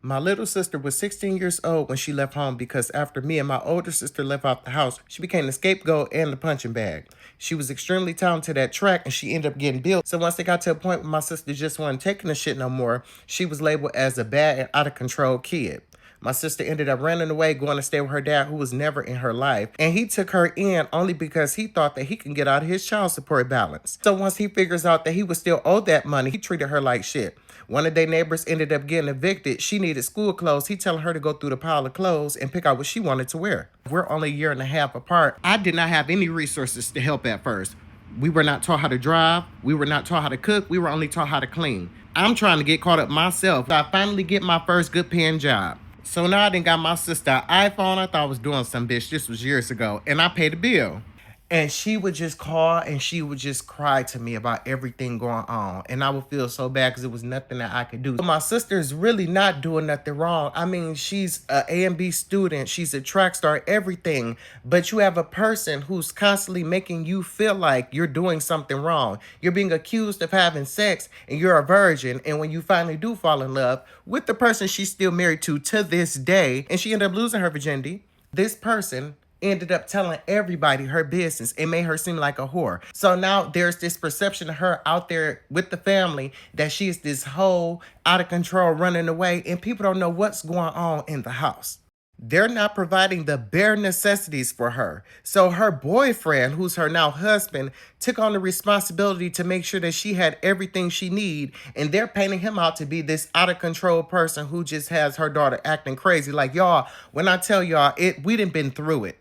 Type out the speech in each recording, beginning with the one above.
My little sister was 16 years old when she left home because after me and my older sister left out the house, she became the scapegoat and the punching bag. She was extremely talented at track and she ended up getting billed. So once they got to a point where my sister just wasn't taking the shit no more, she was labeled as a bad and out of control kid. My sister ended up running away, going to stay with her dad, who was never in her life. And he took her in only because he thought that he can get out of his child support balance. So once he figures out that he would still owe that money, he treated her like shit. One of their neighbors ended up getting evicted. She needed school clothes. He telling her to go through the pile of clothes and pick out what she wanted to wear. We're only a year and a half apart. I did not have any resources to help at first. We were not taught how to drive. We were not taught how to cook. We were only taught how to clean. I'm trying to get caught up myself. I finally get my first good paying job. So now I done got my sister an iPhone. I thought I was doing some bitch. This was years ago. And I paid the bill. And she would just call and she would just cry to me about everything going on. And I would feel so bad because it was nothing that I could do. But my sister's really not doing nothing wrong. I mean, she's an A and B student. She's a track star, everything. But you have a person who's constantly making you feel like you're doing something wrong. You're being accused of having sex and you're a virgin. And when you finally do fall in love with the person she's still married to this day, and she ended up losing her virginity, this person ended up telling everybody her business. It made her seem like a whore. So now there's this perception of her out there with the family that she is this whole out of control running away, and people don't know what's going on in the house. They're not providing the bare necessities for her. So her boyfriend, who's her now husband, took on the responsibility to make sure that she had everything she need. And they're painting him out to be this out of control person who just has her daughter acting crazy. Like, y'all, when I tell y'all, we done been through it.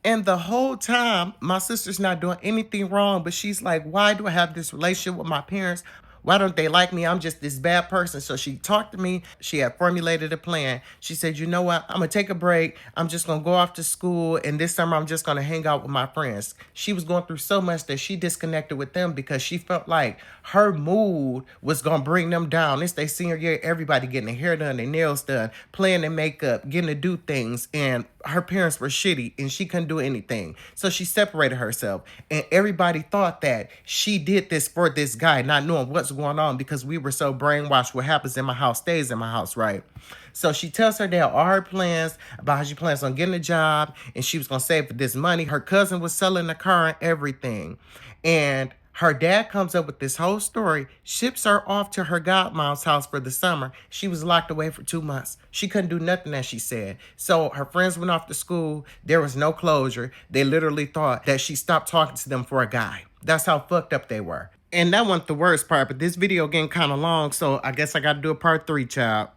And the whole time, my sister's not doing anything wrong, but she's like, why do I have this relationship with my parents? Why don't they like me? I'm just this bad person. So she talked to me. She had formulated a plan. She said, you know what? I'm going to take a break. I'm just going to go off to school. And this summer, I'm just going to hang out with my friends. She was going through so much that she disconnected with them because she felt like her mood was going to bring them down. It's their senior year. Everybody getting their hair done, their nails done, playing their makeup, getting to do things. And her parents were shitty and she couldn't do anything. So she separated herself. And everybody thought that she did this for this guy, not knowing what's going on because we were so brainwashed. What happens in my house stays in my house, right? So she tells her dad all her plans about how she plans on getting a job and she was going to save for this money. Her cousin was selling the car and everything. And her dad comes up with this whole story, ships her off to her godmom's house for the summer. She was locked away for 2 months. She couldn't do nothing, as she said. So her friends went off to school. There was no closure. They literally thought that she stopped talking to them for a guy. That's how fucked up they were. And that wasn't the worst part, but this video getting kind of long, so I guess I got to do a part 3, child.